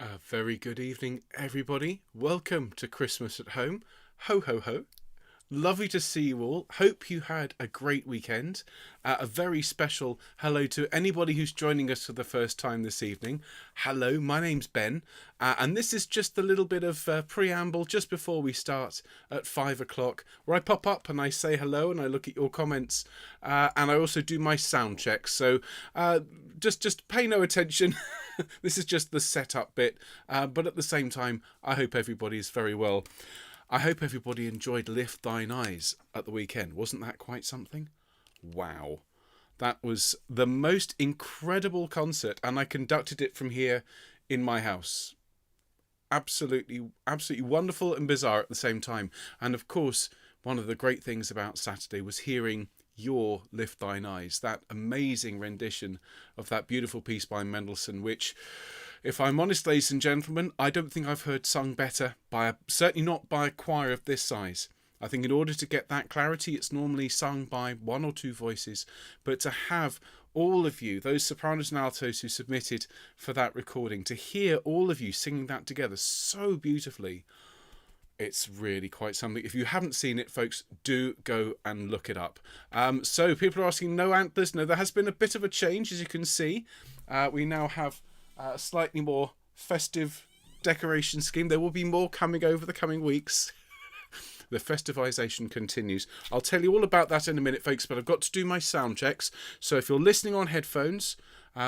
A very good evening, everybody. Welcome to Christmas at Home. Ho, ho, ho. Lovely to see you all. Hope you had a great weekend. A very special hello to anybody who's joining us for the first time this evening. Hello, my name's Ben, and this is just a little bit of preamble just before we start at 5 o'clock, where I pop up and I say hello and I look at your comments, and I also do my sound checks. So just pay no attention. This is just the setup bit, but at the same time, I hope everybody is very well. I hope everybody enjoyed Lift Thine Eyes at the weekend. Wasn't that quite something? Wow. That was the most incredible concert, and I conducted it from here in my house. Absolutely wonderful and bizarre at the same time. And of course, one of the great things about Saturday was hearing your Lift Thine Eyes, that amazing rendition of that beautiful piece by Mendelssohn, which, if I'm honest, ladies and gentlemen, I don't think I've heard sung better certainly not by a choir of this size. I think in order to get that clarity, it's normally sung by one or two voices, but to have all of you, those sopranos and altos who submitted for that recording, to hear all of you singing that together so beautifully, it's really quite something. If you haven't seen it, folks, do go and look it up. So people are asking, no antlers? No, there has been a bit of a change, as you can see. We now have a slightly more festive decoration scheme. There will be more coming over the coming weeks. The festivization continues. I'll tell you all about that in a minute, folks, but I've got to do my sound checks. So if you're listening on headphones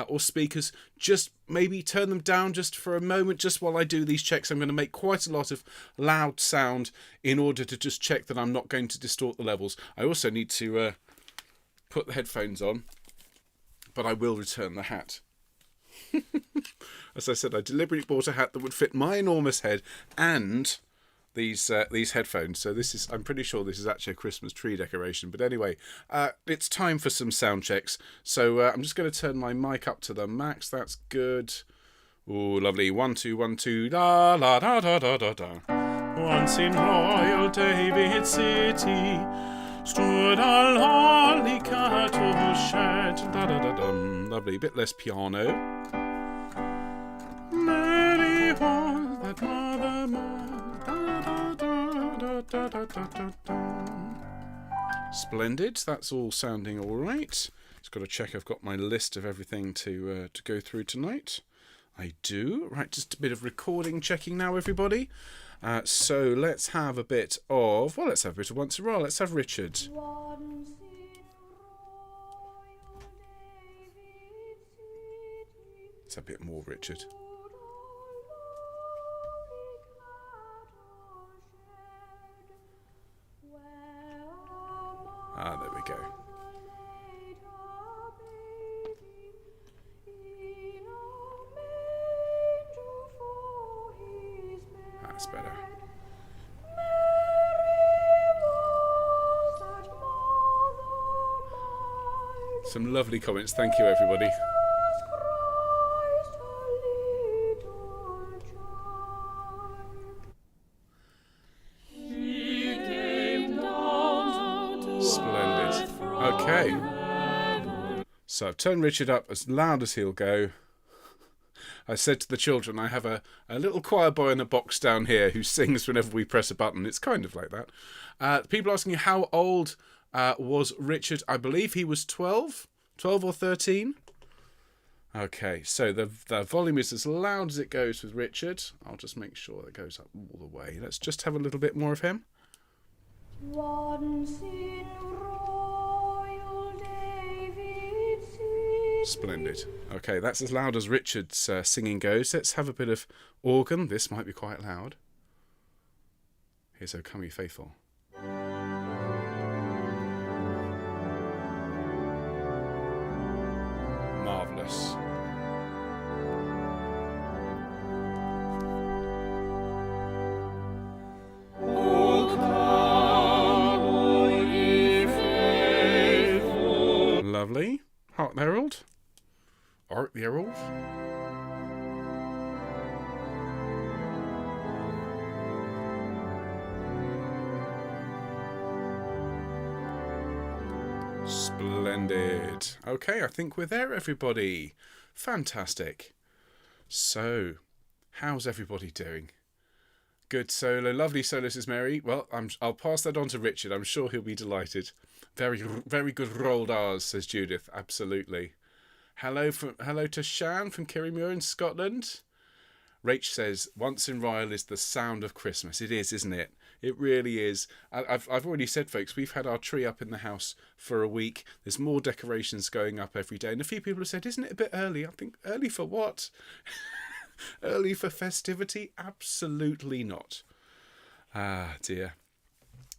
or speakers, just maybe turn them down just for a moment, just while I do these checks. I'm going to make quite a lot of loud sound in order to just check that I'm not going to distort the levels. I also need to put the headphones on, but I will return the hat. As I said, I deliberately bought a hat that would fit my enormous head and these headphones. So this is, I'm pretty sure this is actually a Christmas tree decoration. But anyway, it's time for some sound checks. So I'm just going to turn my mic up to the max. That's good. Oh, lovely. 1, 2, 1, 2. Da la da da da da da. Once in Royal David City stood a lonely cattle shed. Da da da dum. Lovely. Bit less piano. Mary was that mother. Da, da, da, da, da. Splendid. That's all sounding all right. Just got to check I've got my list of everything to go through tonight. I do. Right, just a bit of recording checking now, everybody. So let's have a bit of Once in a While. Let's have Richard. It's a bit more Richard. There we go. That's better. Some lovely comments. Thank you, everybody. Okay, so I've turned Richard up as loud as he'll go. I said to the children, I have a little choir boy in a box down here who sings whenever we press a button. It's kind of like that. People asking how old was Richard. I believe he was 12 or 13. Okay, so the volume is as loud as it goes with Richard. I'll just make sure it goes up all the way. Let's just have a little bit more of him. Once in Royal David City. Splendid. Okay, that's as loud as Richard's singing goes. Let's have a bit of organ. This might be quite loud. Here's O Come Ye Faithful. Marvellous. Lovely. Hark the Herald. Hark the Herald. Splendid. Okay, I think we're there, everybody. Fantastic. So, How's everybody doing? Good solo, lovely solo, says Mary. Well, I'll pass that on to Richard. I'm sure he'll be delighted. Very, very good rolled R's, says Judith. Absolutely. Hello to Shan from Kirriemuir in Scotland. Rach says, "Once in Ryle is the sound of Christmas." It is, isn't it? It really is. I've already said, folks, we've had our tree up in the house for a week. There's more decorations going up every day, and a few people have said, "Isn't it a bit early?" I think, early for what? Early for festivity? Absolutely not. Ah, dear.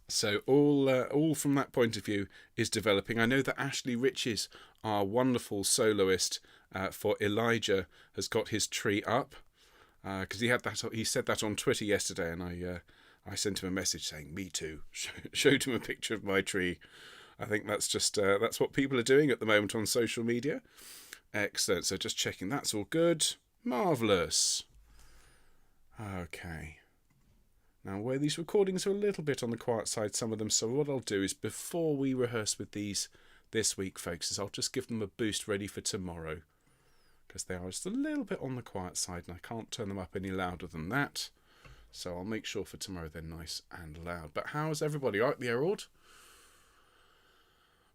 So all from that point of view is developing. I know that Ashley Riches, our wonderful soloist for Elijah, has got his tree up because he said that on Twitter yesterday, and I sent him a message saying, "Me too." Showed him a picture of my tree. I think that's just that's what people are doing at the moment on social media. Excellent. So just checking that's all good. Marvellous. Okay. Now, where these recordings are a little bit on the quiet side, some of them, so what I'll do is before we rehearse with these this week, folks, is I'll just give them a boost ready for tomorrow, because they are just a little bit on the quiet side and I can't turn them up any louder than that. So I'll make sure for tomorrow they're nice and loud. But how's everybody? All right, the Herald?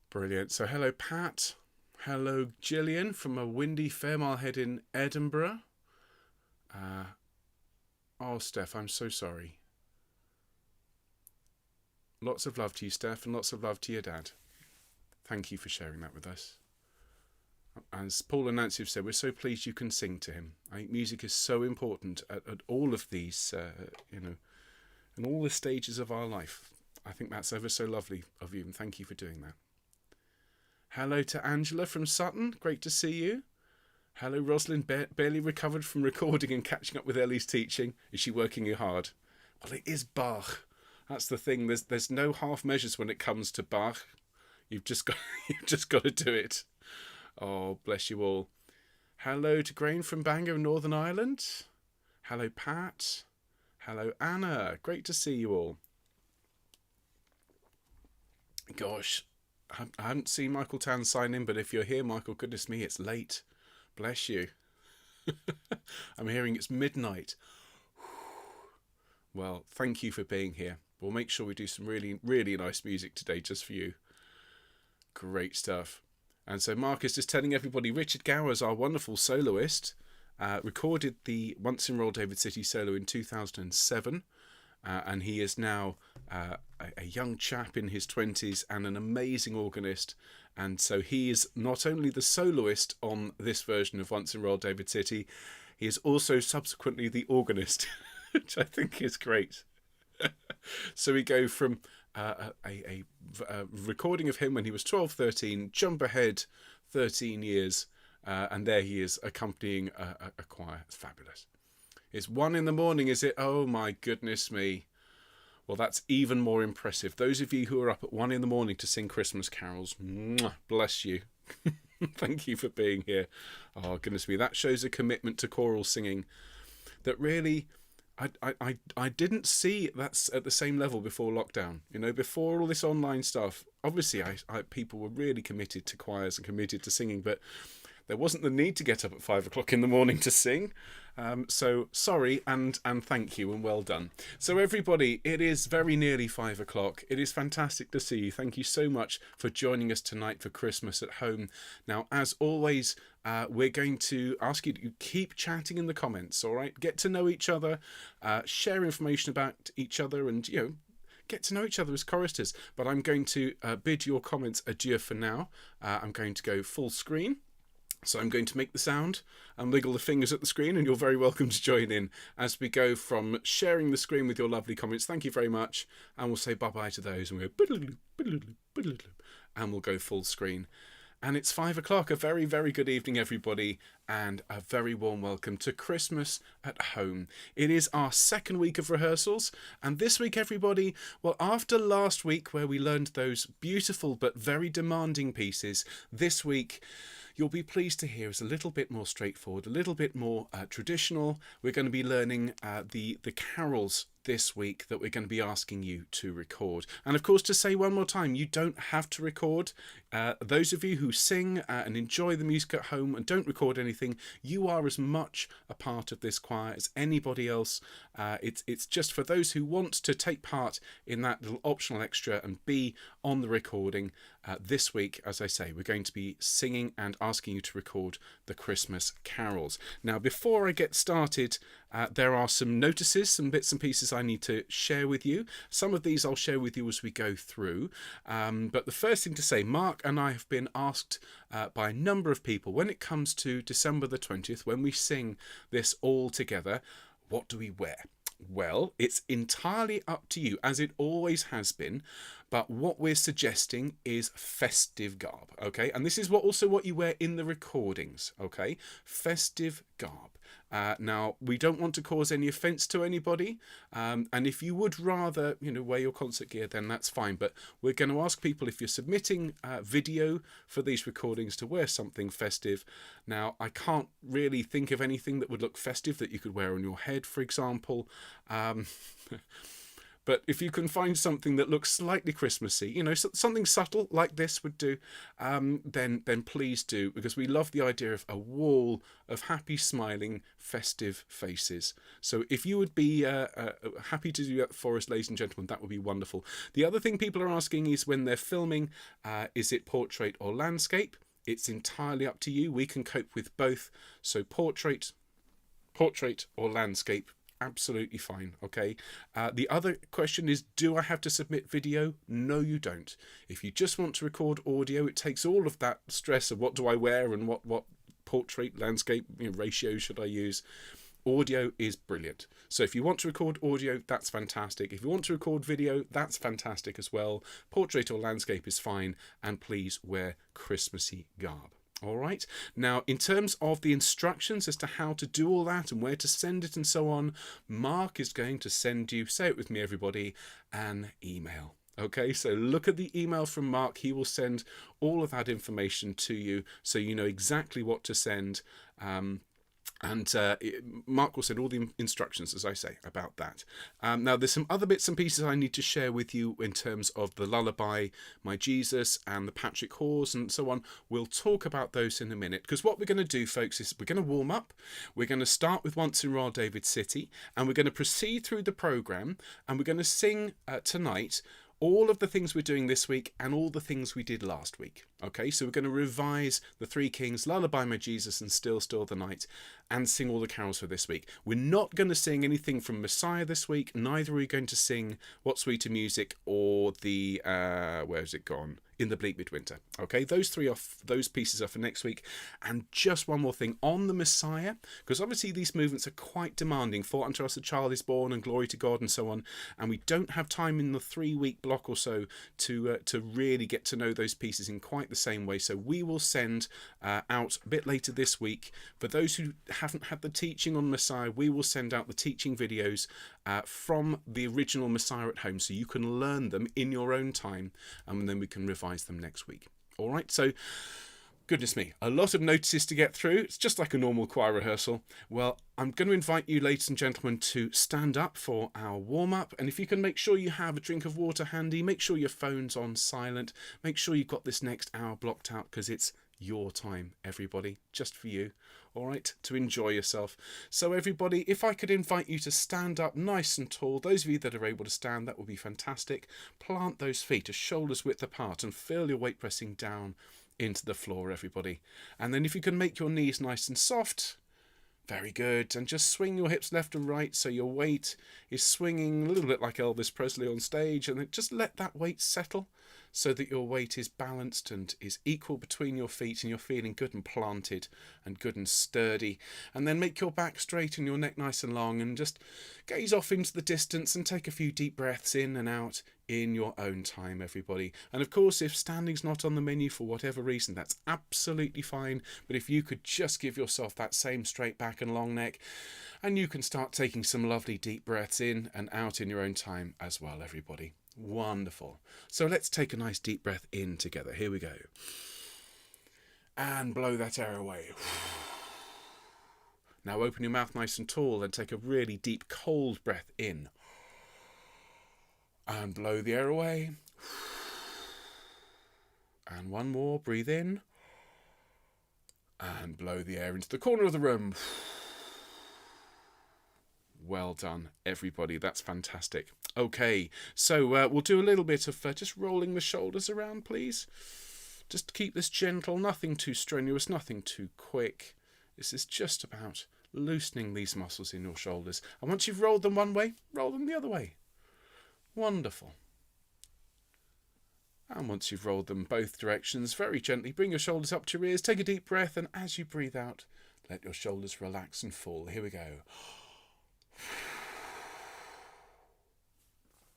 Brilliant. So hello, Pat. Hello, Gillian from a windy Fairmile Head in Edinburgh. Oh, Steph, I'm so sorry. Lots of love to you, Steph, and lots of love to your dad. Thank you for sharing that with us. As Paul and Nancy have said, we're so pleased you can sing to him. I think music is so important at all of these, in all the stages of our life. I think that's ever so lovely of you, and thank you for doing that. Hello to Angela from Sutton. Great to see you. Hello, Rosalind, barely recovered from recording and catching up with Ellie's teaching. Is she working you hard? Well, it is Bach. That's the thing. There's no half measures when it comes to Bach. You've just got to do it. Oh, bless you all. Hello to Grain from Bangor, Northern Ireland. Hello, Pat. Hello, Anna. Great to see you all. Gosh, I haven't seen Michael Tan sign in, but if you're here, Michael, goodness me, it's late. Bless you. I'm hearing it's midnight. Well, thank you for being here. We'll make sure we do some really, really nice music today just for you. Great stuff. And so Mark is just telling everybody, Richard Gowers, our wonderful soloist, recorded the Once in Royal David City solo in 2007. And he is now a young chap in his 20s and an amazing organist. And so he is not only the soloist on this version of Once in Royal David City, he is also subsequently the organist, which I think is great. So we go from a recording of him when he was 12, 13, jump ahead 13 years, and there he is accompanying a choir. It's fabulous. It's 1 a.m, is it? Oh my goodness me. Well, that's even more impressive. Those of you who are up at 1 a.m. to sing Christmas carols, bless you. Thank you for being here. Oh, goodness me. That shows a commitment to choral singing that really I didn't see that's at the same level before lockdown. You know, before all this online stuff, obviously people were really committed to choirs and committed to singing, but there wasn't the need to get up at 5 o'clock in the morning to sing. So sorry and thank you and well done. So everybody, it is very nearly 5 o'clock. It is fantastic to see you. Thank you so much for joining us tonight for Christmas at home. Now, as always, we're going to ask you to keep chatting in the comments, all right? Get to know each other, share information about each other, and, you know, get to know each other as choristers. But I'm going to bid your comments adieu for now. I'm going to go full screen. So I'm going to make the sound and wiggle the fingers at the screen, and you're very welcome to join in as we go from sharing the screen with your lovely comments. Thank you very much. And we'll say bye-bye to those, and we'll go and we'll go full screen. And it's 5 o'clock. A very, very good evening, everybody, and a very warm welcome to Christmas at home. It is our second week of rehearsals, and this week, everybody, well, after last week where we learned those beautiful but very demanding pieces, this week you'll be pleased to hear is a little bit more straightforward, a little bit more traditional. We're going to be learning the carols this week that we're going to be asking you to record. And of course, to say one more time, you don't have to record. Those of you who sing and enjoy the music at home and don't record anything everything. You are as much a part of this choir as anybody else. It's just for those who want to take part in that little optional extra and be on the recording. This week, as I say, we're going to be singing and asking you to record the Christmas carols. Now, before I get started, there are some notices, some bits and pieces I need to share with you. Some of these I'll share with you as we go through. But the first thing to say, Mark and I have been asked by a number of people, when it comes to December the 20th, when we sing this all together, what do we wear? Well, it's entirely up to you, as it always has been. But what we're suggesting is festive garb, okay? And this is what you wear in the recordings, okay? Festive garb. Now, we don't want to cause any offence to anybody, and if you would rather, wear your concert gear, then that's fine. But we're going to ask people, if you're submitting video for these recordings, to wear something festive. Now, I can't really think of anything that would look festive that you could wear on your head, for example. But if you can find something that looks slightly Christmassy, something subtle like this would do, then please do, because we love the idea of a wall of happy, smiling, festive faces. So if you would be happy to do that for us, ladies and gentlemen, that would be wonderful. The other thing people are asking is, when they're filming, is it portrait or landscape? It's entirely up to you. We can cope with both. So portrait or landscape, absolutely fine, okay? The other question is, do I have to submit video? No, you don't. If you just want to record audio, it takes all of that stress of what do I wear and what portrait, landscape, ratio should I use. Audio is brilliant. So if you want to record audio, that's fantastic. If you want to record video, that's fantastic as well. Portrait or landscape is fine, and please wear Christmassy garb. All right. Now, in terms of the instructions as to how to do all that and where to send it and so on, Mark is going to send you, say it with me everybody, an email. Okay, so look at the email from Mark. He will send all of that information to you, so you know exactly what to send. Mark will send all the instructions, as I say, about that. Now, there's some other bits and pieces I need to share with you in terms of the lullaby, My Jesus, and the Patrick Hawes, and so on. We'll talk about those in a minute, because what we're going to do, folks, is we're going to warm up. We're going to start with Once in Royal David City, and we're going to proceed through the programme, and we're going to sing tonight all of the things we're doing this week and all the things we did last week. Okay, so we're going to revise the Three Kings, Lullaby, My Jesus, and Still, Still the Night, and sing all the carols for this week. We're not going to sing anything from Messiah this week. Neither are we going to sing What Sweeter Music or the where's it gone? In the Bleak Midwinter. Okay, those pieces are for next week. And just one more thing on the Messiah, because obviously these movements are quite demanding. For unto us a child is born, and glory to God, and so on. And we don't have time in the 3-week block or so to really get to know those pieces in quite the same way. So we will send out a bit later this week. For those who haven't had the teaching on Messiah, we will send out the teaching videos from the original Messiah at home, so you can learn them in your own time, and then we can revise them next week. All right, so goodness me, a lot of notices to get through. It's just like a normal choir rehearsal. Well, I'm going to invite you, ladies and gentlemen, to stand up for our warm-up, and if you can make sure you have a drink of water handy, make sure your phone's on silent, make sure you've got this next hour blocked out, because it's your time, everybody, just for you. All right, to enjoy yourself. So everybody, if I could invite you to stand up nice and tall, those of you that are able to stand, that would be fantastic. Plant those feet a shoulder's width apart and feel your weight pressing down into the floor, everybody. And then if you can make your knees nice and soft, very good. And just swing your hips left and right so your weight is swinging a little bit like Elvis Presley on stage, and then just let that weight settle so that your weight is balanced and is equal between your feet, and you're feeling good and planted and good and sturdy. And then make your back straight and your neck nice and long, and just gaze off into the distance and take a few deep breaths in and out in your own time, everybody. And of course, if standing's not on the menu for whatever reason, that's absolutely fine. But if you could just give yourself that same straight back and long neck, and you can start taking some lovely deep breaths in and out in your own time as well, everybody. Wonderful. So let's take a nice deep breath in together. Here we go. And blow that air away. Now open your mouth nice and tall and take a really deep cold breath in. And blow the air away. And one more. Breathe in. And blow the air into the corner of the room. Well done, everybody. That's fantastic. Okay, so we'll do a little bit of just rolling the shoulders around, please. Just keep this gentle, nothing too strenuous, nothing too quick. This is just about loosening these muscles in your shoulders. And once you've rolled them one way, roll them the other way. Wonderful. And once you've rolled them both directions, very gently bring your shoulders up to your ears, take a deep breath, and as you breathe out, let your shoulders relax and fall. Here we go.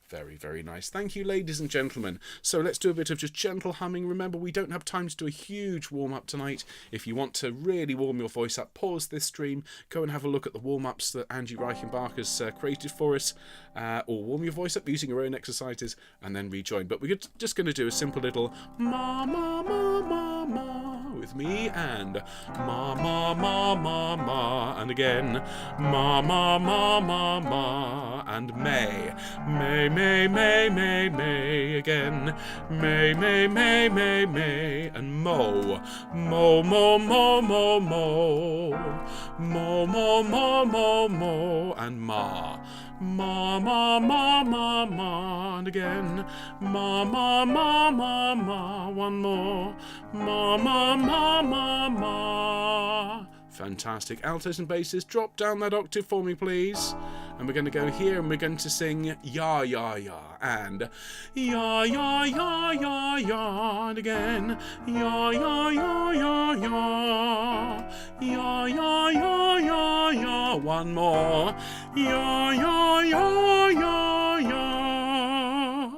Very, very nice. Thank you, ladies and gentlemen. So let's do a bit of just gentle humming. Remember, we don't have time to do a huge warm-up tonight. If you want to really warm your voice up, pause this stream, go and have a look at the warm-ups that Angie Reichenbach has created for us, or warm your voice up using your own exercises, and then rejoin. But we're just going to do a simple little ma, ma, ma, ma, ma with me, and ma, ma, ma, ma, ma, and again, ma, ma, ma, ma, ma, and may, may, again, may, and mo, mo, mo, mo, mo, mo, mo, mo, mo, mo, mo, and ma, ma, ma, ma, ma, ma, and again, ma, ma, ma, ma, ma, one more, ma, ma, ma, ma, ma. Fantastic. Altos and basses, drop down that octave for me, please. And we're going to go here and we're going to sing ya, ya, ya, and ya, ya, ya, ya, ya, and again, ya, ya, ya, ya, ya, ya, ya, ya, ya, ya, one more, ya, ya, ya, ya, ya.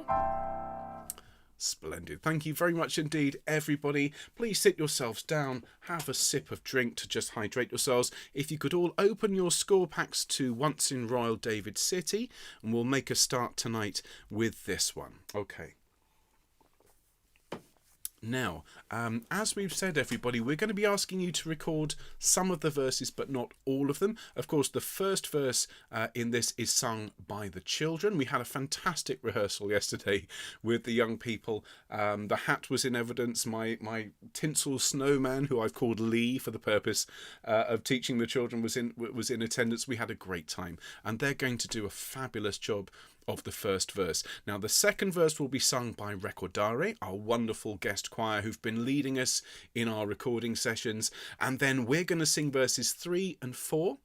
Splendid. Thank you very much indeed, everybody. Please sit yourselves down, have a sip of drink to just hydrate yourselves. If you could all open your score packs to Once in Royal David City, and we'll make a start tonight with this one. Okay. Now, as we've said, everybody, we're going to be asking you to record some of the verses, but not all of them. Of course, the first verse in this is sung by the children. We had a fantastic rehearsal yesterday with the young people. The hat was in evidence. My tinsel snowman, who I've called Lee for the purpose of teaching the children, was in attendance. We had a great time, and they're going to do a fabulous job of the first verse. Now, the second verse will be sung by Recordare, our wonderful guest choir who've been leading us in our recording sessions, and then we're going to sing verses 3 and 4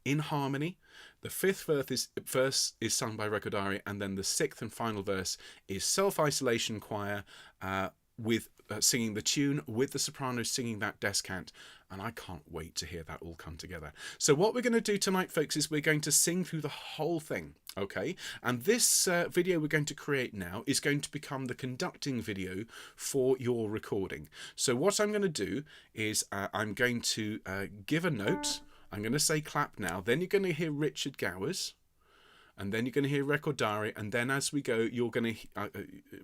in harmony. The fifth verse is sung by Recordare, and then the sixth and final verse is Self-Isolation Choir with singing the tune with the sopranos singing that descant. And I can't wait to hear that all come together. So what we're going to do tonight, folks, is we're going to sing through the whole thing, okay? And this video we're going to create now is going to become the conducting video for your recording. So what I'm going to do is I'm going to give a note. I'm going to say clap now. Then you're going to hear Richard Gowers. And then you're going to hear Recordare, and then as we go, you're going to,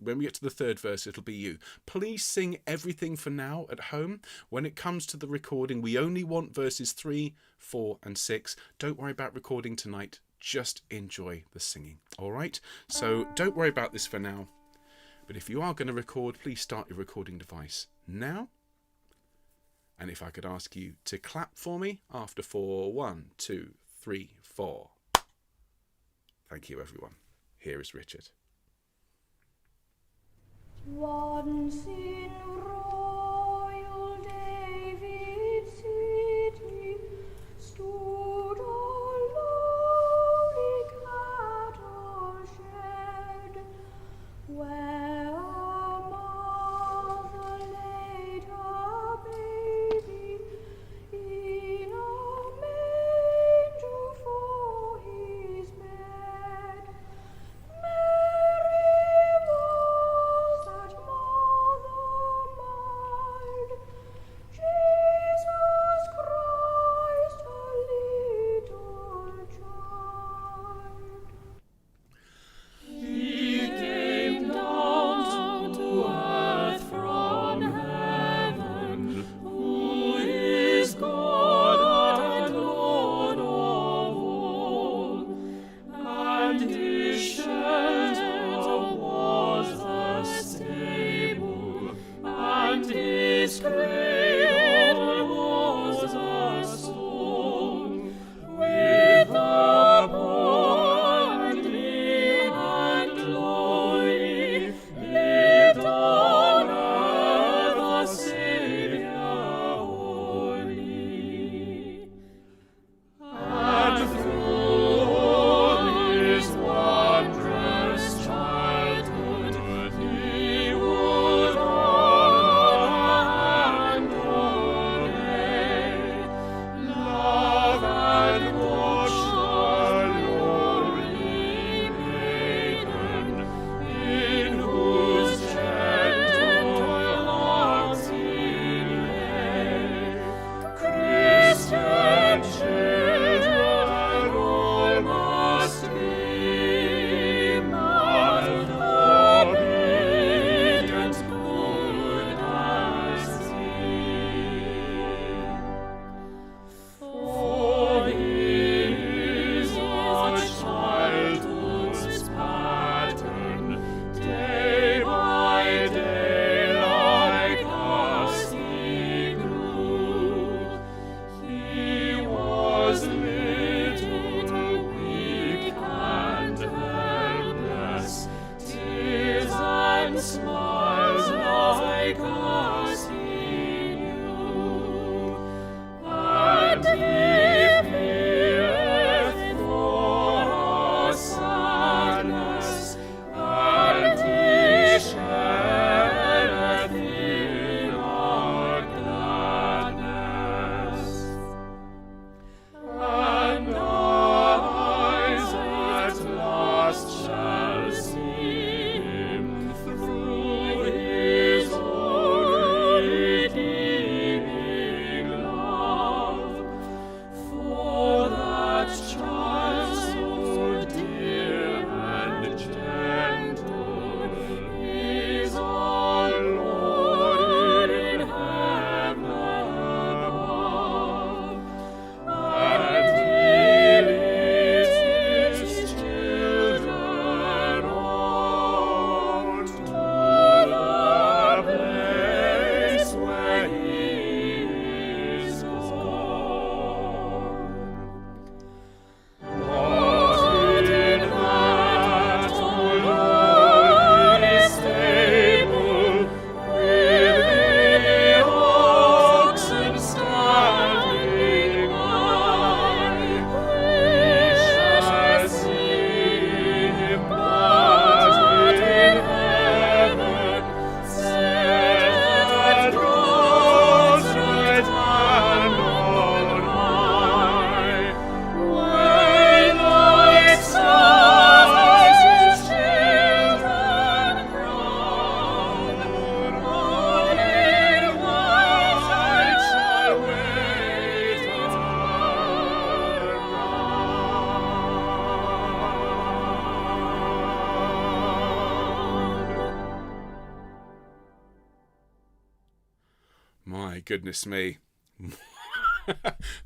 when we get to the third verse, it'll be you. Please sing everything for now at home. When it comes to the recording, we only want verses 3, 4, and 6. Don't worry about recording tonight. Just enjoy the singing. All right? So don't worry about this for now. But if you are going to record, please start your recording device now. And if I could ask you to clap for me after 4, 1, 2, 3, 4. Thank you, everyone. Here is Richard. Once in Royal David City stood a lowly cattle shed, where a mother laid her baby in a manger for his bed. Mary was that mother. goodness me.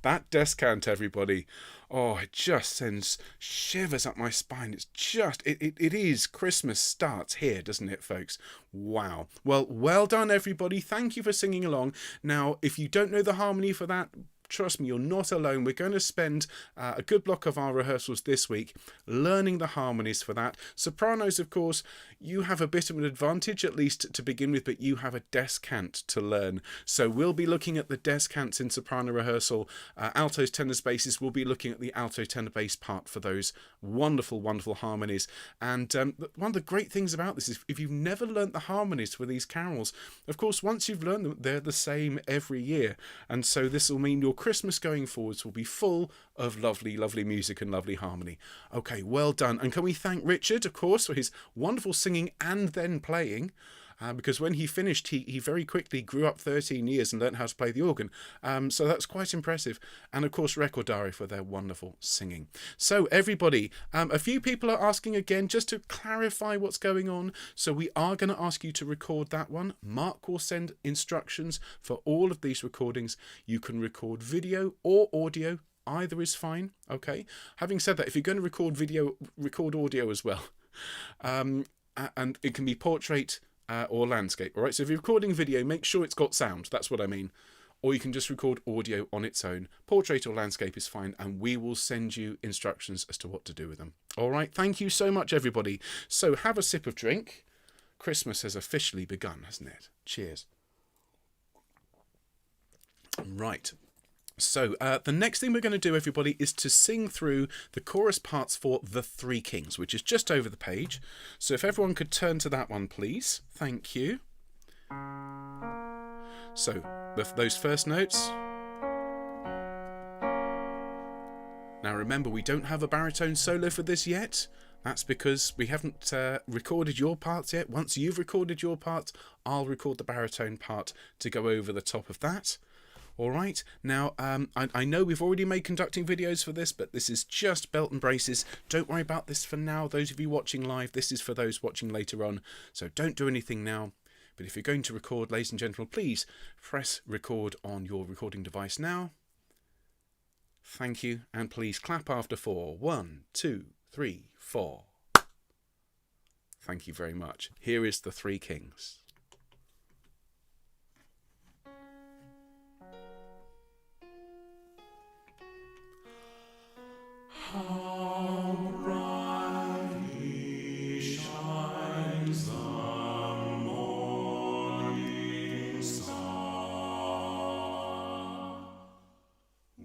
That descant, everybody. Oh, it just sends shivers up my spine. It's just, it is. Christmas starts here, doesn't it, folks? Wow. Well done, everybody. Thank you for singing along. Now, if you don't know the harmony for that, trust me, you're not alone. We're going to spend a good block of our rehearsals this week learning the harmonies for that. Sopranos, of course, you have a bit of an advantage, at least to begin with, but you have a descant to learn. So we'll be looking at the descants in soprano rehearsal. Altos, tenors, basses, we'll be looking at the alto, tenor, bass part for those wonderful, wonderful harmonies. And one of the great things about this is if you've never learnt the harmonies for these carols, of course, once you've learned them, they're the same every year. And so this will mean your Christmas going forwards will be full of lovely, lovely music and lovely harmony. Okay, well done. And can we thank Richard, of course, for his wonderful singing and then playing. Because when he finished, he very quickly grew up 13 years and learned how to play the organ. So that's quite impressive. And of course, Recordari for their wonderful singing. So everybody, a few people are asking again, just to clarify what's going on. So we are going to ask you to record that one. Mark will send instructions for all of these recordings. You can record video or audio. Either is fine. Okay. Having said that, if you're going to record video, record audio as well. And it can be portrait or landscape. All right, so if you're recording video, make sure it's got sound. That's what I mean. Or you can just record audio on its own. Portrait or landscape is fine, and we will send you instructions as to what to do with them. All right, thank you so much, everybody. So have a sip of drink. Christmas has officially begun, hasn't it? Cheers. Right. So the next thing we're going to do, everybody, is to sing through the chorus parts for The Three Kings, which is just over the page. So if everyone could turn to that one, please. Thank you. So those first notes. Now remember, we don't have a baritone solo for this yet. That's because we haven't recorded your parts yet. Once you've recorded your part, I'll record the baritone part to go over the top of that. All right, now I know we've already made conducting videos for this, but this is just belt and braces. Don't worry about this for now. Those of you watching live, this is for those watching later on. So don't do anything now. But if you're going to record, ladies and gentlemen, please press record on your recording device now. Thank you, and please clap after 4. 1, 2, 3, 4. Thank you very much. Here is The Three Kings. How brightly shines the morning star,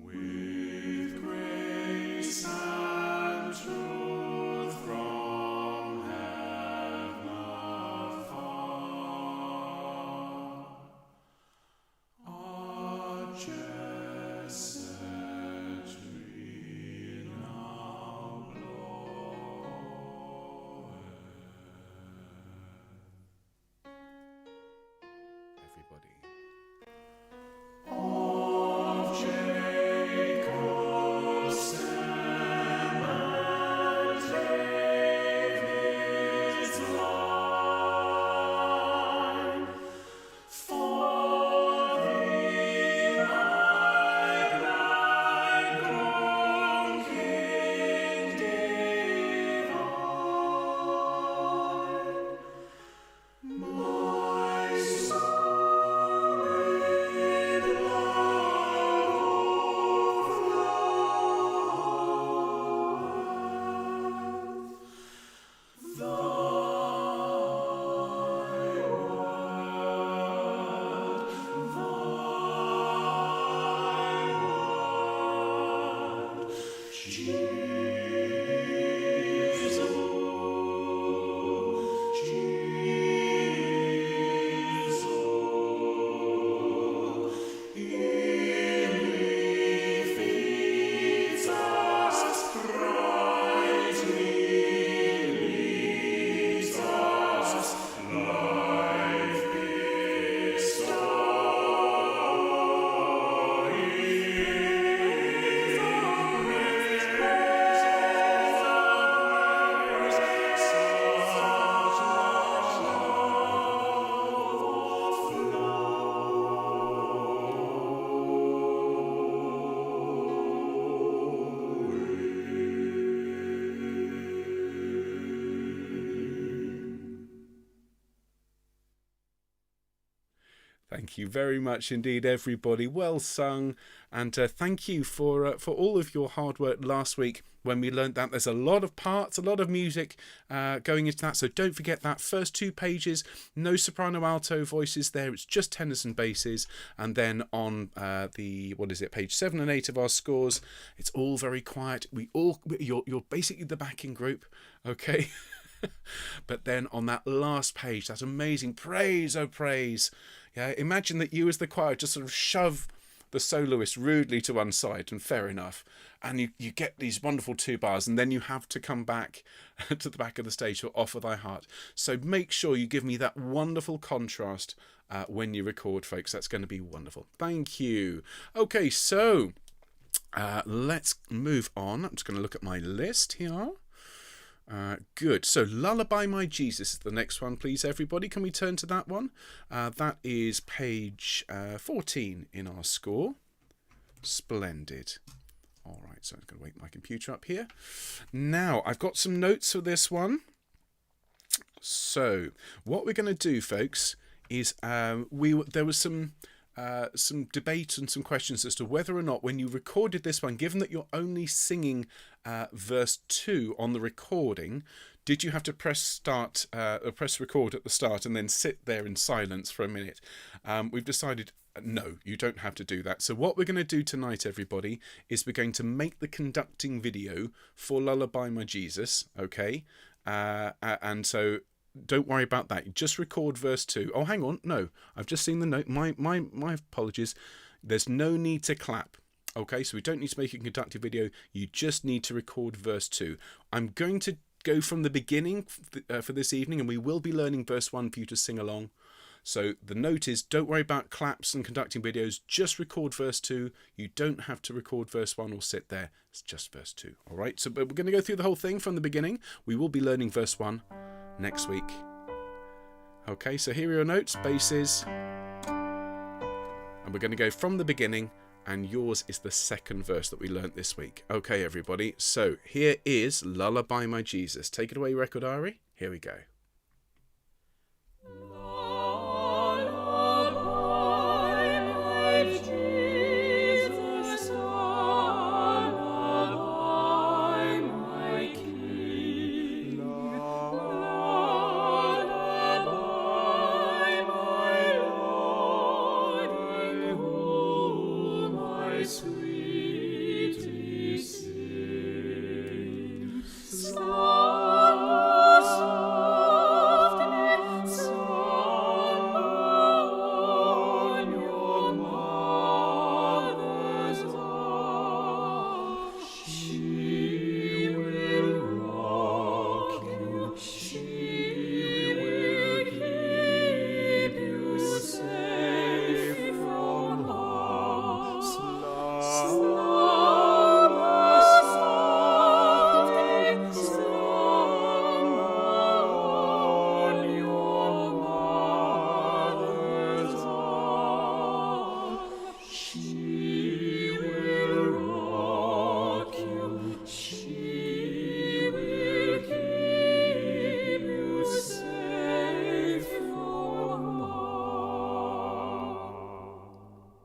with grace and truth from heaven afar. Our Jessie Thank you very much indeed, everybody. Well sung, and thank you for all of your hard work last week when we learned that. There's a lot of parts, a lot of music going into that, so don't forget that. First 2 pages, no soprano alto voices there, it's just tenors and basses, and then on page 7 and 8 of our scores, it's all very quiet. You're basically the backing group, okay? But then on that last page, that amazing praise, oh praise. Yeah, imagine that you as the choir just sort of shove the soloist rudely to one side, and fair enough. And you get these wonderful 2 bars, and then you have to come back to the back of the stage to offer thy heart. So make sure you give me that wonderful contrast when you record, folks. That's going to be wonderful. Thank you. Okay, so let's move on. I'm just going to look at my list here. Good. So Lullaby My Jesus is the next one, please, everybody. Can we turn to that one? That is page 14 in our score. Splendid. All right, so I'm going to wake my computer up here. Now, I've got some notes for this one. So what we're going to do, folks, is there was some debate and some questions as to whether or not, when you recorded this one, given that you're only singing verse 2 on the recording, did you have to press record at the start and then sit there in silence for a minute? We've decided no, you don't have to do that. So what we're going to do tonight, everybody, is we're going to make the conducting video for Lullaby My Jesus, okay? And so don't worry about that. You just record verse 2. Oh, hang on. No, I've just seen the note. My apologies. There's no need to clap. Okay, so we don't need to make a conductive video. You just need to record verse 2. I'm going to go from the beginning for this evening, and we will be learning verse 1 for you to sing along. So the note is, don't worry about claps and conducting videos. Just record verse 2. You don't have to record verse 1 or sit there. It's just verse 2. All right, so but we're going to go through the whole thing from the beginning. We will be learning verse 1 next week. Okay, so here are your notes, basses, and we're going to go from the beginning, and yours is the second verse that we learnt this week. Okay, everybody, so here is Lullaby My Jesus. Take it away, Record Diary. Here we go.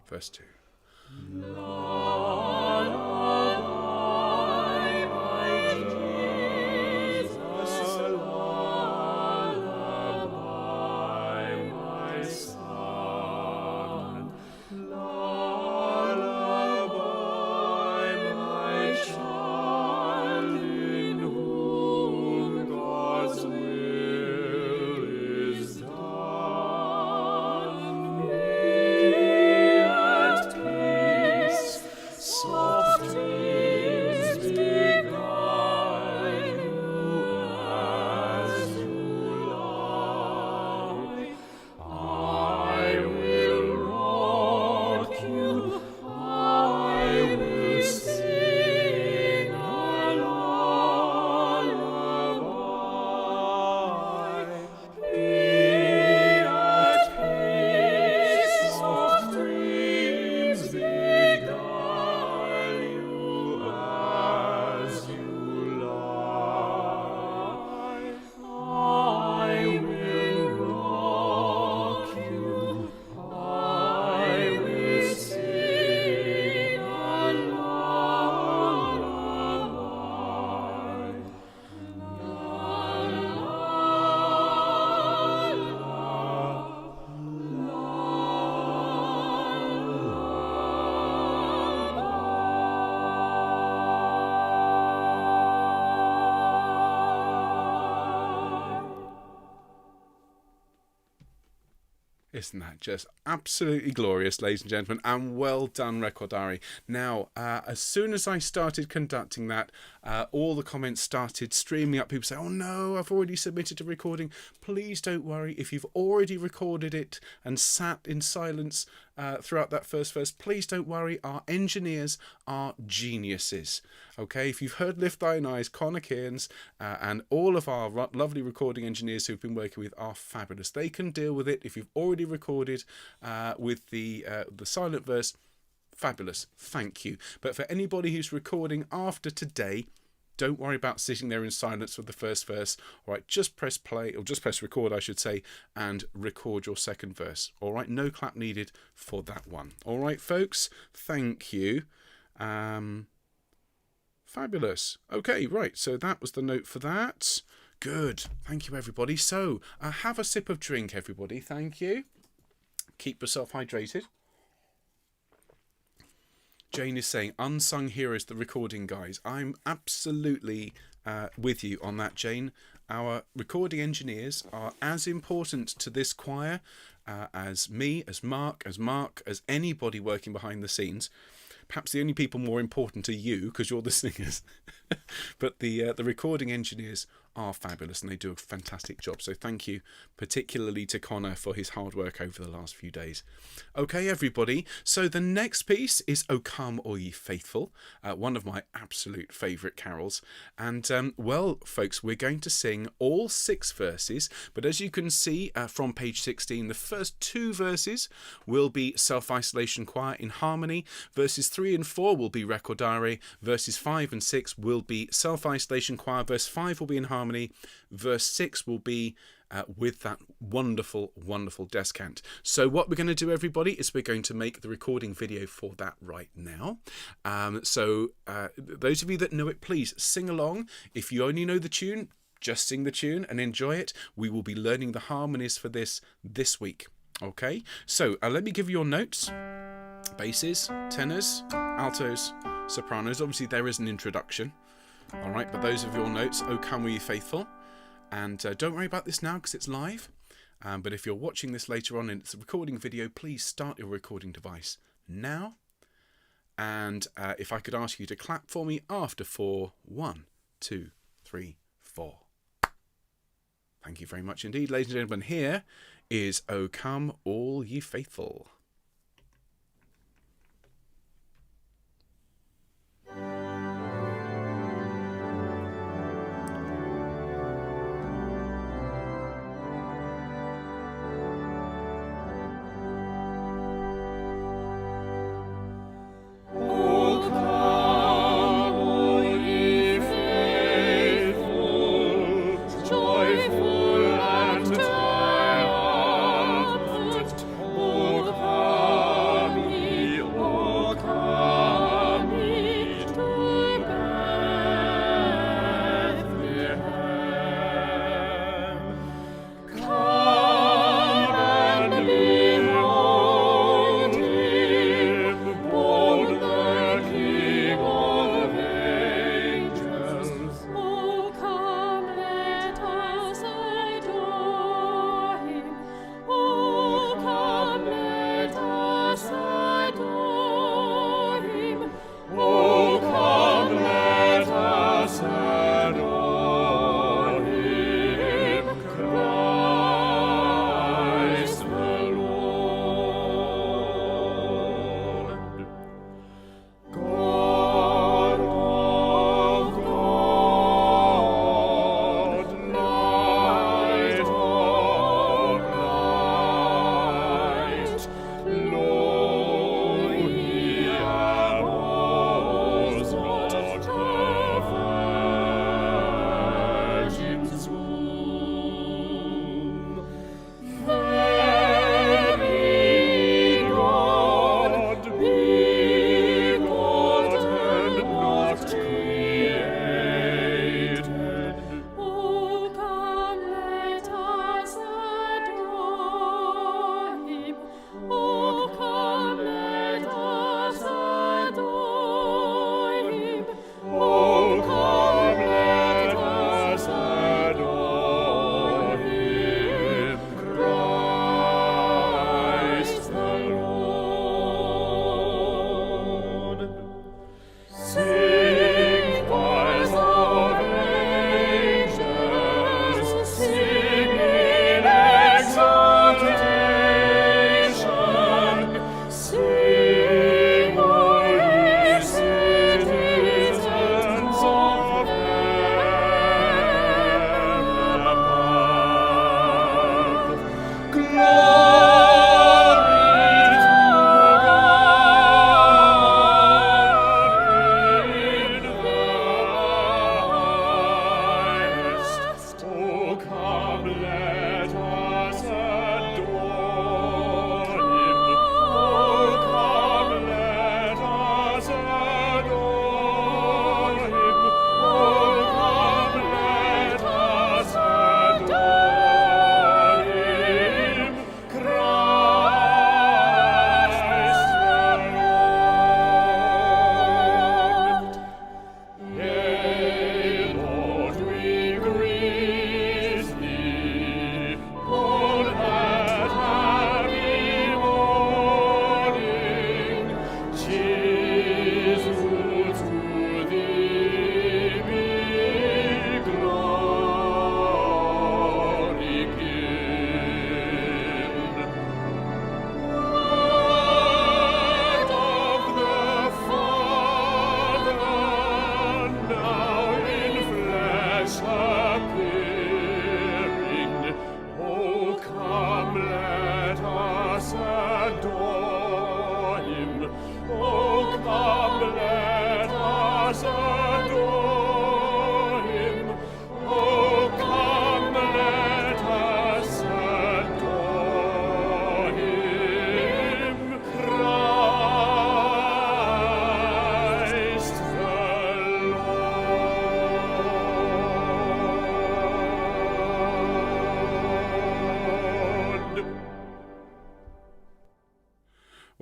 Verse 2. Isn't that just absolutely glorious, ladies and gentlemen? And well done, Record Diary. Now, as soon as I started conducting that, all the comments started streaming up. People say, oh no, I've already submitted a recording. Please don't worry. If you've already recorded it and sat in silence throughout that first verse, please don't worry. Our engineers are geniuses. Okay, if you've heard Lift Thine Eyes, Connor Cairns and all of our lovely recording engineers who've been working with are fabulous. They can deal with it. If you've already recorded with the silent verse, fabulous. Thank you. But for anybody who's recording after today, don't worry about sitting there in silence for the first verse. All right, just press play, or just press record, I should say, and record your second verse. All right, no clap needed for that one. All right, folks, thank you. Fabulous. Okay, right, so that was the note for that. Good. Thank you, everybody. So, have a sip of drink, everybody. Thank you. Keep yourself hydrated. Jane is saying, unsung heroes, the recording guys. I'm absolutely with you on that, Jane. Our recording engineers are as important to this choir as me, as Mark, as anybody working behind the scenes. Perhaps the only people more important are you, because you're the singers. But the recording engineers are fabulous and they do a fantastic job. So thank you, particularly to Connor for his hard work over the last few days. Okay, everybody. So the next piece is O Come All Ye Faithful, one of my absolute favourite carols. And, well, folks, we're going to sing all 6 verses. But as you can see from page 16, the first 2 verses will be Self-Isolation Choir in harmony. Verses 3 and 4 will be Record Diary. Verses 5 and 6 will be Self-Isolation Choir. Verse 5 will be in harmony. Verse 6 will be with that wonderful, wonderful descant. So what we're going to do, everybody, is we're going to make the recording video for that right now. So those of you that know it, please sing along. If you only know the tune, just sing the tune and enjoy it. We will be learning the harmonies for this week. Okay, so let me give you your notes. Basses, tenors, altos, sopranos. Obviously there is an introduction. All right, but those are your notes. O Come All Ye Faithful. And don't worry about this now because it's live. But if you're watching this later on and it's a recording video, please start your recording device now. And if I could ask you to clap for me after 4. 1, 2, 3, 4. Thank you very much indeed, ladies and gentlemen. Here is O Come All Ye Faithful.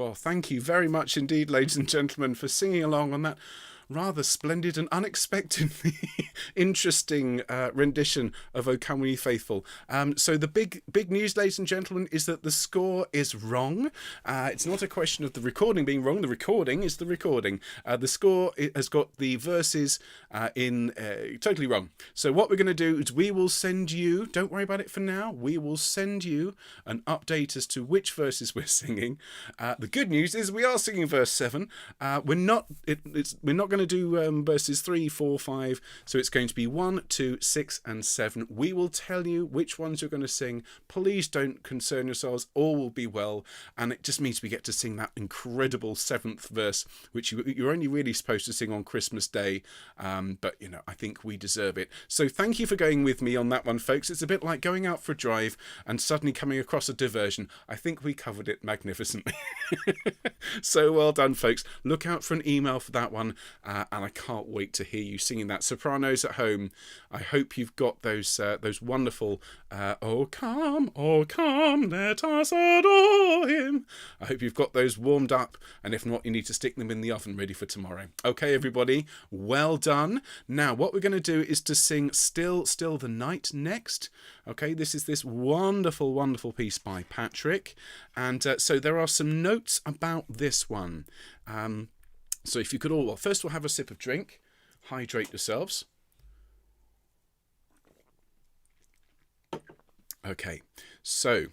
Oh, thank you very much indeed, ladies and gentlemen, for singing along on that rather splendid and unexpectedly interesting rendition of O Come Ye Faithful. So the big news, ladies and gentlemen, is that the score is wrong. It's not a question of the recording being wrong. The recording is the recording. The score has got the verses in totally wrong. So what we're going to do is we will send you, don't worry about it for now, we will send you an update as to which verses we're singing. The good news is we are singing verse 7. We're not going to do verses 3, 4, 5. So it's going to be 1, 2, 6 and 7. We will tell you which ones you're going to sing. Please don't concern yourselves. All will be well. And it just means we get to sing that incredible 7th verse, which you're only really supposed to sing on Christmas Day. But, you know, I think we deserve it. So thank you for going with me on that one, folks. It's a bit like going out for a drive and suddenly coming across a diversion. I think we covered it magnificently. So well done, folks. Look out for an email for that one. And I can't wait to hear you singing that. Sopranos at home, I hope you've got those wonderful oh come, let us adore him. I hope you've got those warmed up, and if not, you need to stick them in the oven ready for tomorrow. Okay, everybody, well done. Now, what we're going to do is to sing Still the Night next. Okay, this is this wonderful, wonderful piece by Patrick, and so there are some notes about this one. So if you could all, well, first we'll have a sip of drink, hydrate yourselves. Okay, so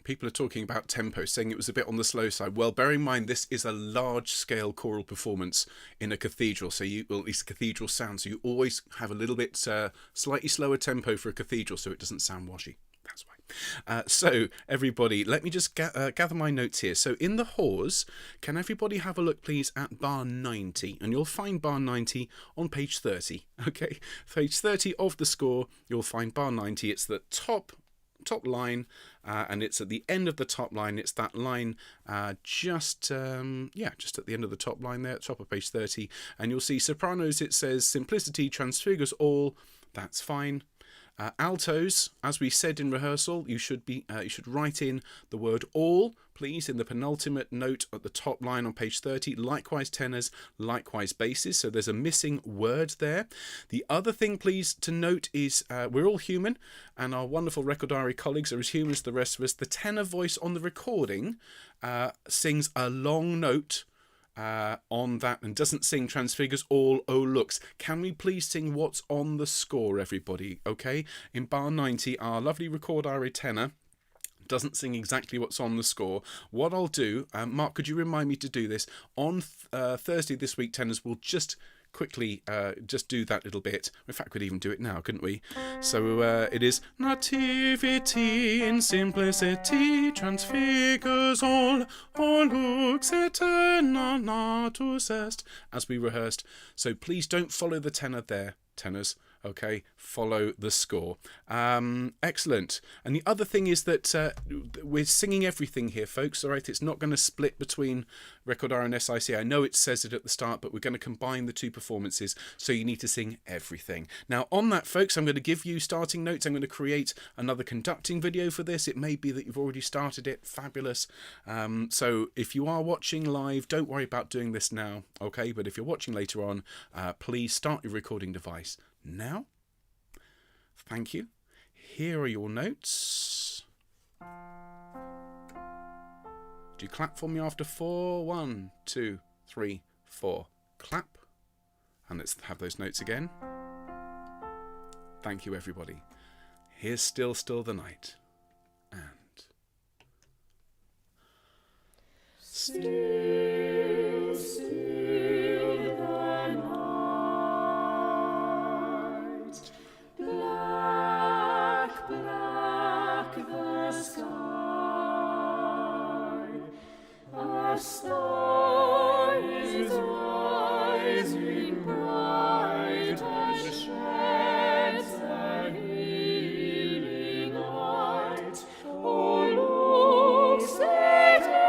people are talking about tempo, saying it was a bit on the slow side. Well, bear in mind this is a large-scale choral performance in a cathedral, so at least a cathedral sound, so you always have a little bit slightly slower tempo for a cathedral, so it doesn't sound washy. That's why. So, everybody, let me just gather my notes here. So, in the hawse, can everybody have a look, please, at bar 90? And you'll find bar 90 on page 30. Okay, page 30 of the score, you'll find bar 90. It's the top line, and it's at the end of the top line. It's that line just at the end of the top line there, at top of page 30. And you'll see sopranos, it says simplicity transfigures all. That's fine. Altos, as we said in rehearsal, you should write in the word all, please, in the penultimate note at the top line on page 30. Likewise tenors, likewise basses. So there's a missing word there. The other thing, please, to note is we're all human, and our wonderful Record Diary colleagues are as human as the rest of us. The tenor voice on the recording sings a long note on that and doesn't sing transfigures all, oh looks. Can we please sing what's on the score, everybody? Okay, in bar 90, our lovely Record Diary tenor doesn't sing exactly what's on the score. What I'll do, Mark, could you remind me to do this on Thursday this week? Tenors will just quickly just do that little bit. In fact, could even do it now, couldn't we? So it is nativity in simplicity transfigures all looks eterna natus est, as we rehearsed. So please don't follow the tenor there, tenors. Okay, follow the score. Excellent. And the other thing is that we're singing everything here, folks. All right, it's not going to split between Record Diary and SIC. I know it says it at the start, but we're going to combine the two performances, so you need to sing everything. Now, on that, folks, I'm going to give you starting notes. I'm going to create another conducting video for this. It may be that you've already started it. Fabulous. So if you are watching live, don't worry about doing this now, okay? But if you're watching later on, please start your recording device now. Thank you. Here are your notes. Do you clap for me after 4? 1, 2, 3, 4. Clap. And let's have those notes again. Thank you, everybody. Here's Still the Night. And Still the night, black the sky, a star is rising bright and sheds a healing light. Oh, look, Satan,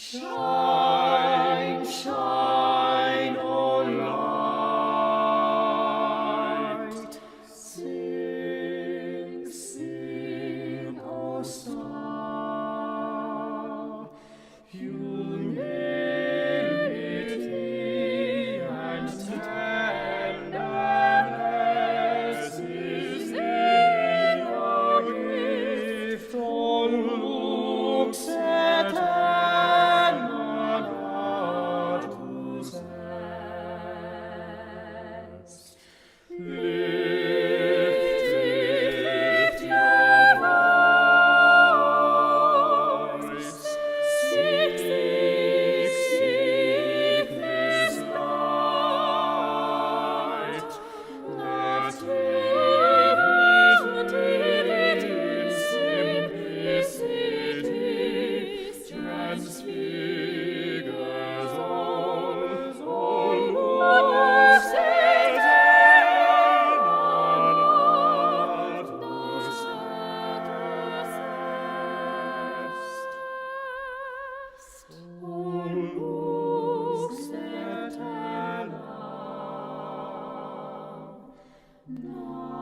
Shine, shine, O light. Sing, sing, O star. Humility and tenderness is in your gift. O looks eternal God possess. Lift your voice. Seek, seek, seek this light. That David's simplicity transfigures all looks eternal possessed. All looks eternal not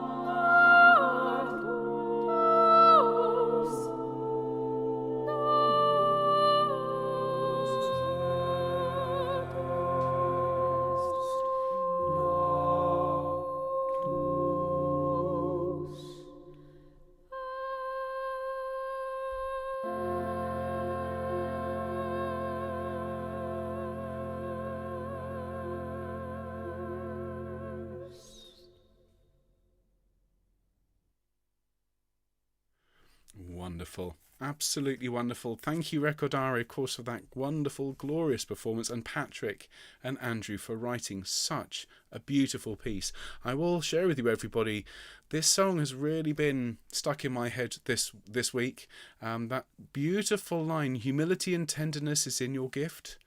Wonderful. Absolutely wonderful. Thank you, Recordare, of course, for that wonderful, glorious performance, and Patrick and Andrew for writing such a beautiful piece. I will share with you, everybody, this song has really been stuck in my head this week. That beautiful line, humility and tenderness is in your gift.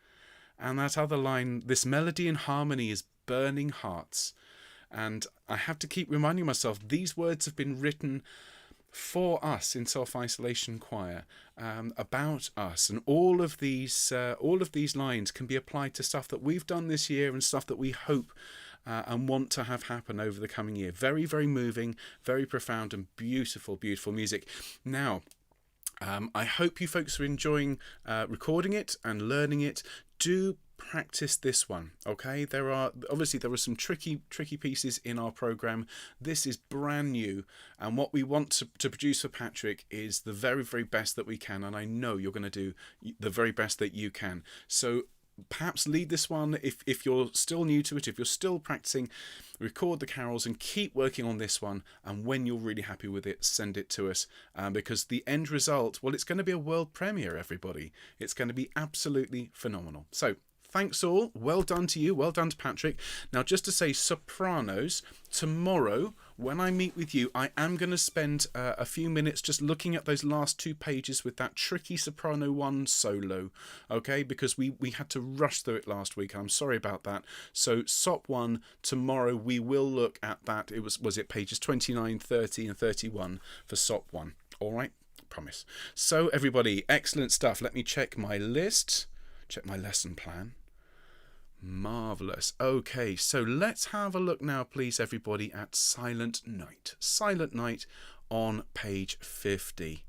And that other line, this melody and harmony is burning hearts. And I have to keep reminding myself, these words have been written for us in Self-Isolation Choir, about us, and all of these lines can be applied to stuff that we've done this year and stuff that we hope and want to have happen over the coming year. Very, very moving, very profound, and beautiful, beautiful music. Now, I hope you folks are enjoying recording it and learning it. Do practice this one, okay? There are some tricky pieces in our program. This is brand new, and what we want to produce for Patrick is the very, very best that we can, and I know you're going to do the very best that you can. So perhaps lead this one if you're still new to it, if you're still practicing, record the carols and keep working on this one, and when you're really happy with it, send it to us, because the end result, well, it's going to be a world premiere, everybody. It's going to be absolutely phenomenal. So thanks all. Well done to you. Well done to Patrick. Now, just to say, sopranos, tomorrow when I meet with you, I am going to spend a few minutes just looking at those last 2 pages with that tricky soprano 1 solo, okay? Because we had to rush through it last week. I'm sorry about that. So Sop 1, tomorrow we will look at that. It was it pages 29, 30 and 31 for Sop 1. All right? Promise. So everybody, excellent stuff. Let me check my list. Check my lesson plan. Marvellous. Okay, so let's have a look now, please, everybody, at Silent Night. Silent Night on page 50.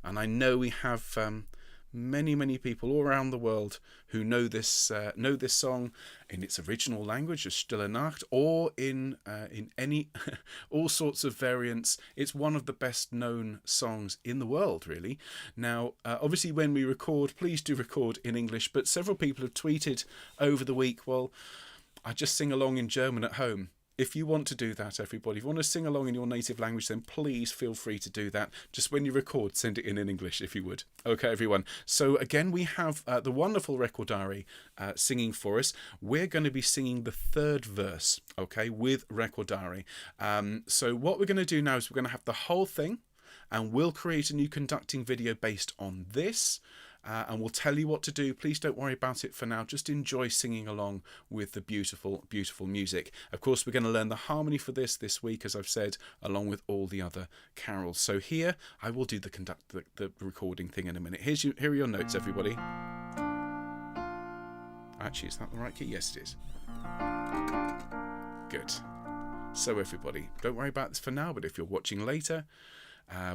And I know we have many people all around the world who know this song in its original language of Stille Nacht, or in any all sorts of variants. It's one of the best known songs in the world, really. Now, obviously, when we record, please do record in English. But several people have tweeted over the week, well, I just sing along in German at home. If you want to do that, everybody, if you want to sing along in your native language, then please feel free to do that. Just when you record, send it in English, if you would. Okay, everyone. So again, we have the wonderful Recordare singing for us. We're going to be singing the 3rd verse, okay, with Recordare. So what we're going to do now is we're going to have the whole thing, and we'll create a new conducting video based on this. And we'll tell you what to do. Please don't worry about it for now. Just enjoy singing along with the beautiful, beautiful music. Of course, we're going to learn the harmony for this week, as I've said, along with all the other carols. So here, I will do the recording thing in a minute. Here are your notes, everybody. Actually, is that the right key? Yes, it is. Good. So everybody, don't worry about this for now, but if you're watching later,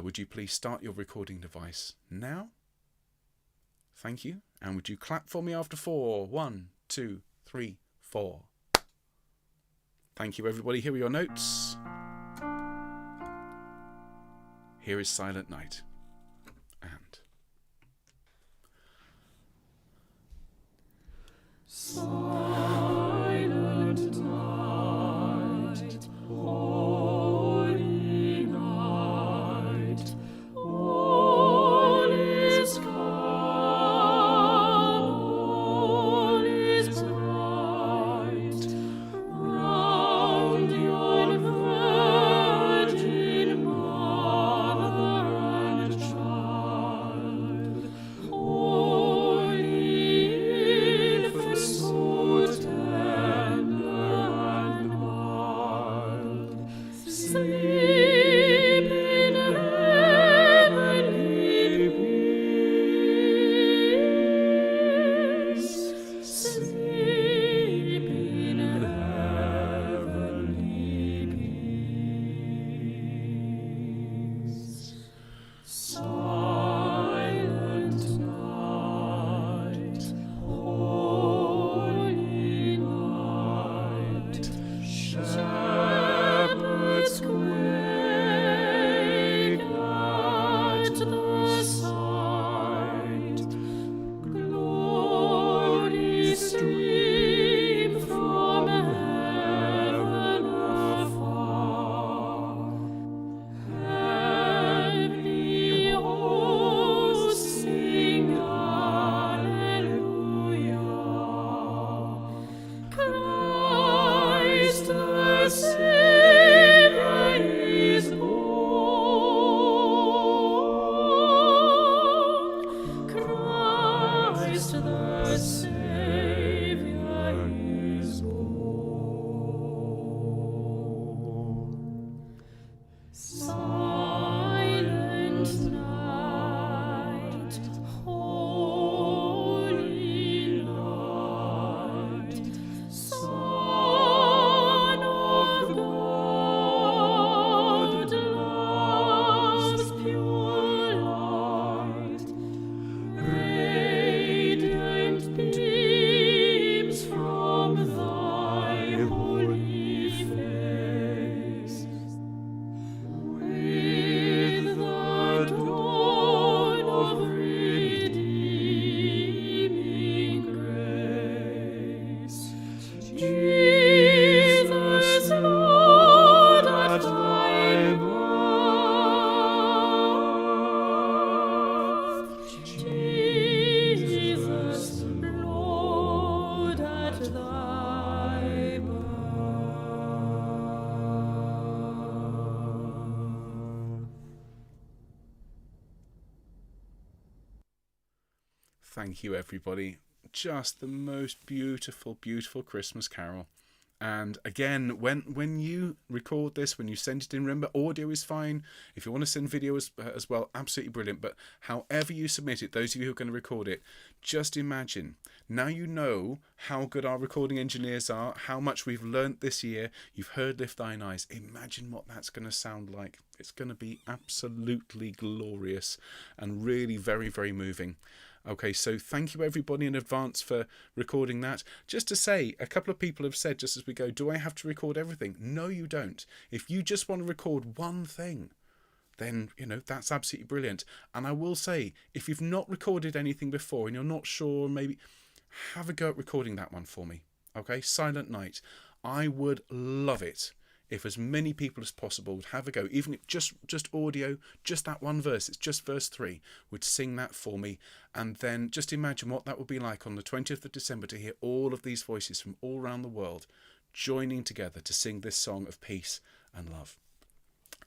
would you please start your recording device now? Thank you. And would you clap for me after 4? 1, 2, 3, 4. Thank you, everybody. Here are your notes. Here is Silent Night. And... Silent night, holy night, all is calm, all is bright, round yon virgin mother and child, holy infant, so tender and mild, sleep in heavenly peace, sleep in heavenly peace. Silent night, holy night, shepherds quake at the sight, glory stream from heaven afar. Heavenly hosts sing Alleluia. Christ the Savior is born. Christ the Savior is born. Silent night, holy night, Son of God, love's pure light, radiant beams from thy holy face. With the dawn of redeeming grace, Jesus, Lord, at thy birth, Jesus, Lord, at thy birth. Thank you, everybody. Just the most beautiful, beautiful Christmas carol. And again, when you record this, when you send it in, remember, audio is fine. If you want to send video as well, absolutely brilliant. But however you submit it, those of you who are going to record it, just imagine. Now you know how good our recording engineers are, how much we've learnt this year. You've heard Lift Thine Eyes. Imagine what that's going to sound like. It's going to be absolutely glorious and really very, very moving. Okay, so thank you everybody in advance for recording that. Just to say, a couple of people have said just as we go, do I have to record everything? No, you don't. If you just want to record one thing, then, you know, that's absolutely brilliant. And I will say, if you've not recorded anything before and you're not sure, maybe have a go at recording that one for me. Okay, Silent Night. I would love it if as many people as possible would have a go, even if just audio, just that one verse, it's just verse 3, would sing that for me. And then just imagine what that would be like on the 20th of December to hear all of these voices from all around the world joining together to sing this song of peace and love.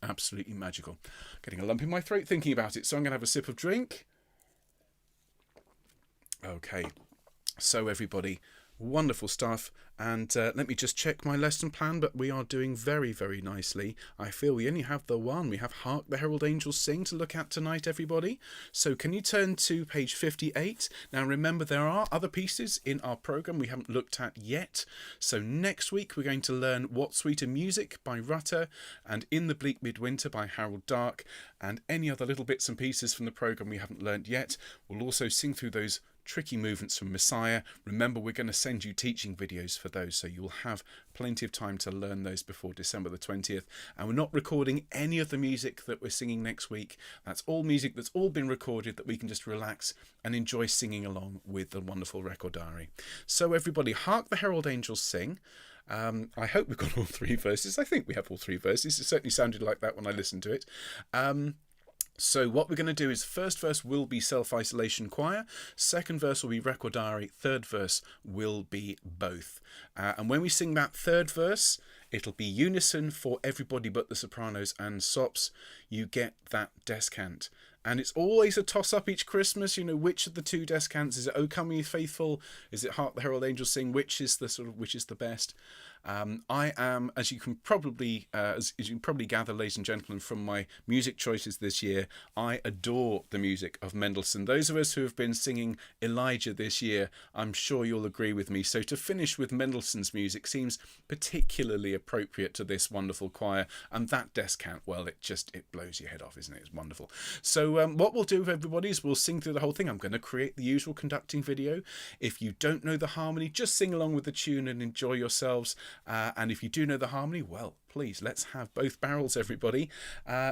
Absolutely magical. Getting a lump in my throat thinking about it, so I'm going to have a sip of drink. Okay, so everybody, Wonderful stuff. And let me just check my lesson plan, but we are doing very, very nicely. I feel we only have the one. We have Hark the Herald Angels Sing to look at tonight, everybody. So can you turn to page 58? Now remember, there are other pieces in our programme we haven't looked at yet. So next week we're going to learn What Sweeter Music by Rutter and In the Bleak Midwinter by Harold Dark, and any other little bits and pieces from the programme we haven't learnt yet. We'll also sing through those tricky movements from Messiah. Remember, we're going to send you teaching videos for those, so you'll have plenty of time to learn those before December the 20th. And we're not recording any of the music that we're singing next week. That's all music that's all been recorded that we can just relax and enjoy singing along with the wonderful record diary. So everybody, Hark the Herald Angels Sing. I hope we've got all three verses. I think we have all three verses. It certainly sounded like that when I listened to it. So what we're going to do is first verse will be Self-Isolation Choir, second verse will be Record Diary, third verse will be both. And when we sing that third verse, it'll be unison for everybody but the sopranos and sops. You get that descant. And it's always a toss-up each Christmas, you know, which of the two descants. Is it O Come Ye Faithful? Is it Hark the Herald Angels Sing? Which is the best? I am, as you can probably gather, ladies and gentlemen, from my music choices this year, I adore the music of Mendelssohn. Those of us who have been singing Elijah this year, I'm sure you'll agree with me. So to finish with Mendelssohn's music seems particularly appropriate to this wonderful choir. And that descant, well, it blows your head off, isn't it? It's wonderful. So what we'll do, everybody, is we'll sing through the whole thing. I'm going to create the usual conducting video. If you don't know the harmony, just sing along with the tune and enjoy yourselves. And if you do know the harmony, well, please, let's have both barrels, everybody.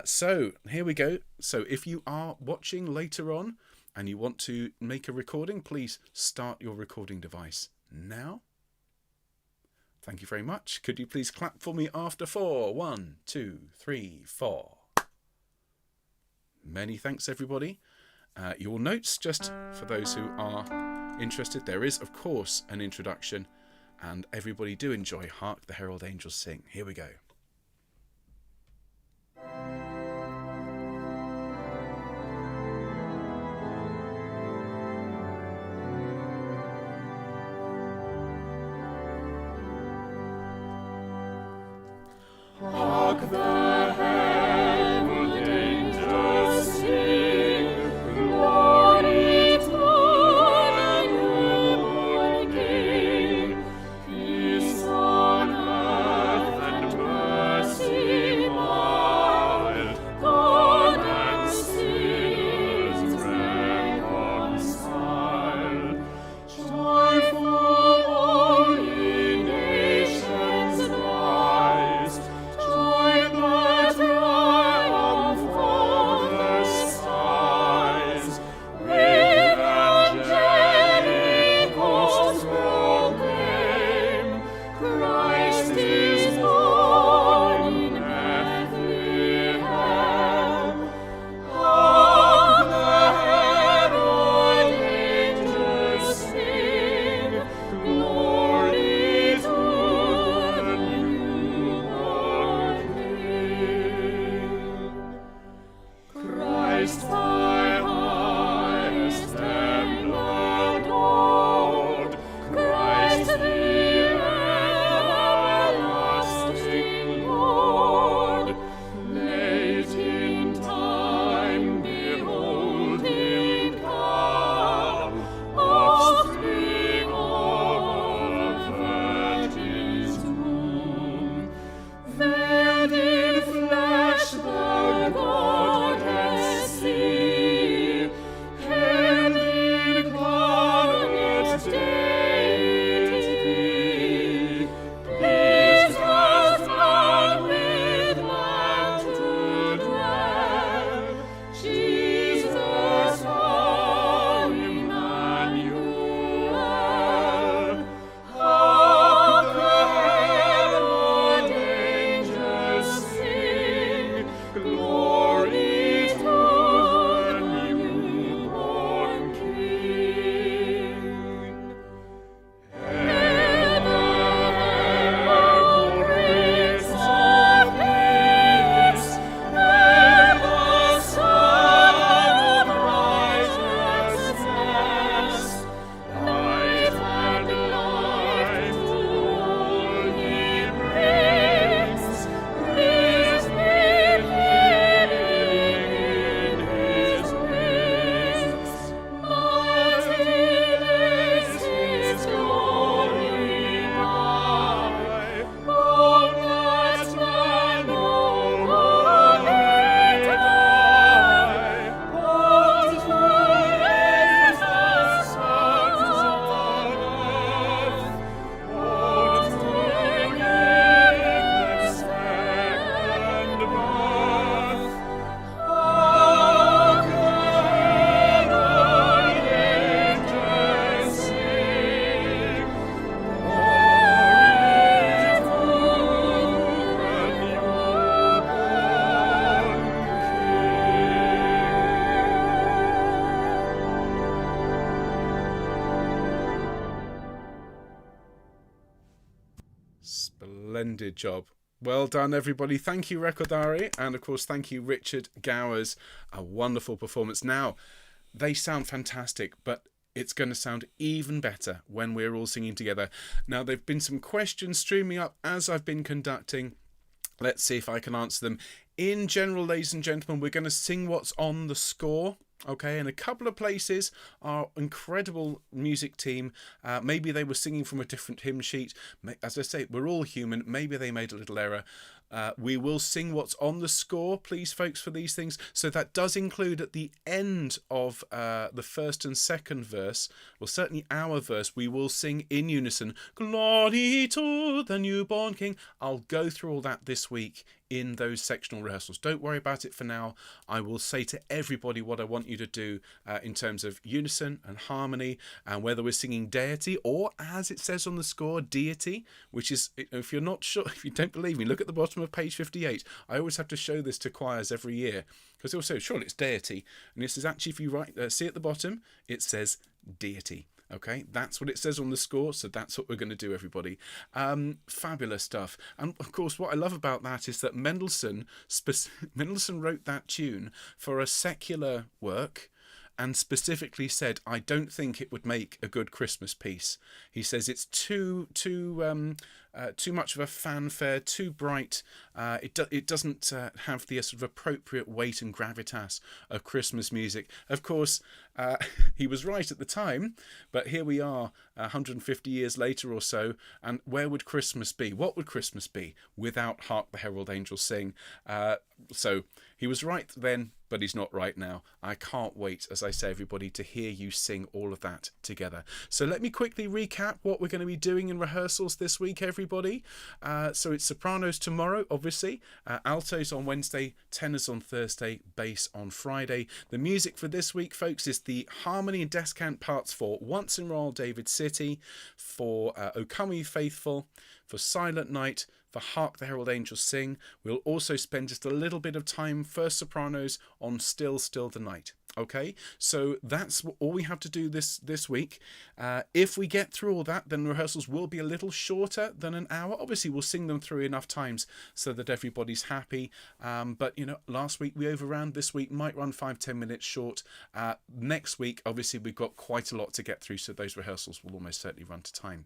So here we go. So if you are watching later on and you want to make a recording, please start your recording device now. Thank you very much. Could you please clap for me after 4? 1, 2, 3, 4. Many thanks, everybody. Your notes, just for those who are interested, there is, of course, an introduction. And everybody do enjoy Hark the Herald Angels Sing. Here we go. Hark the herald angels sing, glory to the newborn King. Peace on earth and mercy mild, God and sinners reconciled. Joyful all ye nations rise, join the Splendid job. Well done, everybody. Thank you, Recordari. And, of course, thank you, Richard Gowers. A wonderful performance. Now, they sound fantastic, but it's going to sound even better when we're all singing together. Now, there have been some questions streaming up as I've been conducting. Let's see if I can answer them. In general, ladies and gentlemen, we're going to sing what's on the score. Okay, in a couple of places, our incredible music team, maybe they were singing from a different hymn sheet. As I say, we're all human. Maybe they made a little error. We will sing what's on the score, please, folks, for these things. So that does include at the end of the first and second verse, well, certainly our verse, we will sing in unison, Glory to the newborn King. I'll go through all that this week in those sectional rehearsals. Don't worry about it for now. I will say to everybody what I want you to do in terms of unison and harmony, and whether we're singing deity or, as it says on the score, deity, which is, if you're not sure, if you don't believe me, look at the bottom of page 58. I always have to show this to choirs every year because they will say, sure, it's deity. And this is actually, if you see at the bottom, it says deity. Okay, that's what it says on the score, so that's what we're going to do, everybody. Fabulous stuff. And of course, what I love about that is that Mendelssohn wrote that tune for a secular work and specifically said, I don't think it would make a good Christmas piece. He says it's too much of a fanfare, too bright. It doesn't have the sort of appropriate weight and gravitas of Christmas music. Of course, he was right at the time, but here we are 150 years later or so, and where would Christmas be? What would Christmas be without Hark the Herald Angels Sing? So he was right then, but he's not right now. I can't wait, as I say, everybody, to hear you sing all of that together. So let me quickly recap what we're going to be doing in rehearsals this week, everybody. So it's sopranos tomorrow, obviously, altos on Wednesday, tenors on Thursday, bass on Friday. The music for this week, folks, is the harmony and descant parts for Once in Royal David City, for O Come Ye Faithful, for Silent Night, for Hark the Herald Angels Sing. We'll also spend just a little bit of time, first sopranos, on Still, Still the Night. Okay, so that's all we have to do this week. If we get through all that, then rehearsals will be a little shorter than an hour. Obviously, we'll sing them through enough times so that everybody's happy. But, you know, last week we overran. This week might run 5-10 minutes short. Next week, obviously, we've got quite a lot to get through, so those rehearsals will almost certainly run to time.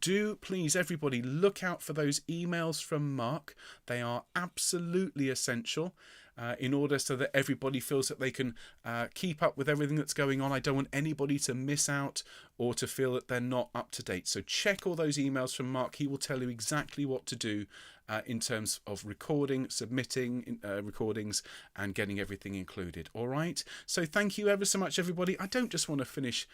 Do please, everybody, look out for those emails from Mark. They are absolutely essential. In order so that everybody feels that they can keep up with everything that's going on. I don't want anybody to miss out or to feel that they're not up to date. So check all those emails from Mark. He will tell you exactly what to do in terms of recording, submitting recordings and getting everything included. All right. So thank you ever so much, everybody. I don't just want to finish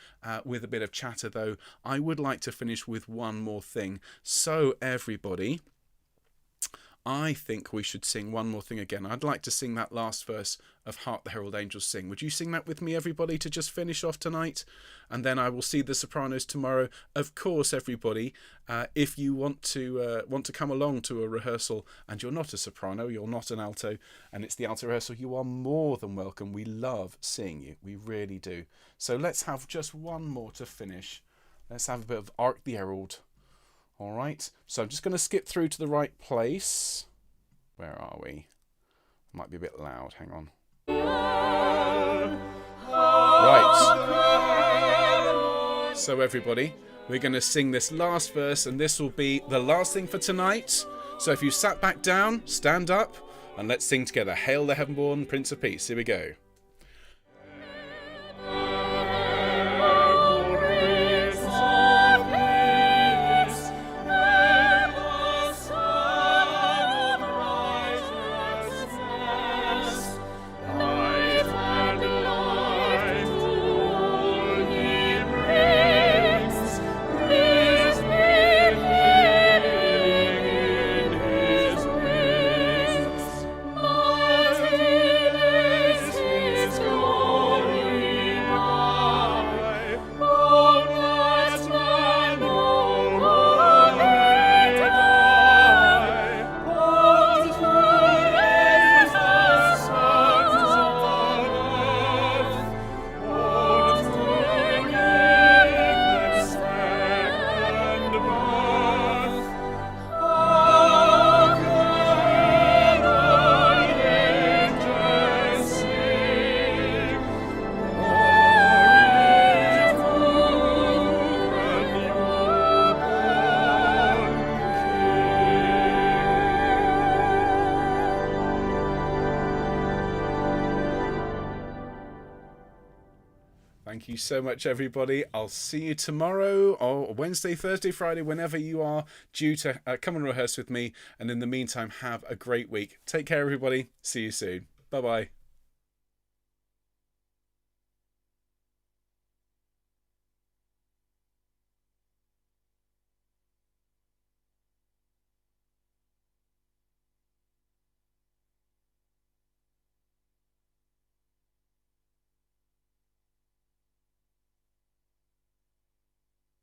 with a bit of chatter, though. I would like to finish with one more thing. So everybody, I think we should sing one more thing again. I'd like to sing that last verse of Hark the Herald Angels Sing. Would you sing that with me, everybody, to just finish off tonight? And then I will see the sopranos tomorrow. Of course, everybody, if you want to come along to a rehearsal and you're not a soprano, you're not an alto, and it's the alto rehearsal, you are more than welcome. We love seeing you. We really do. So let's have just one more to finish. Let's have a bit of Hark the Herald. All right, so I'm just going to skip through to the right place. Where are we? Might be a bit loud. Hang on. Right. So everybody, we're going to sing this last verse, and this will be the last thing for tonight. So if you sat back down, stand up, and let's sing together. Hail the Heaven-born Prince of Peace. Here we go. Thank you so much, everybody. I'll see you tomorrow or Wednesday, Thursday, Friday, whenever you are due to come and rehearse with me. And in the meantime, have a great week. Take care, everybody. See you soon. Bye-bye.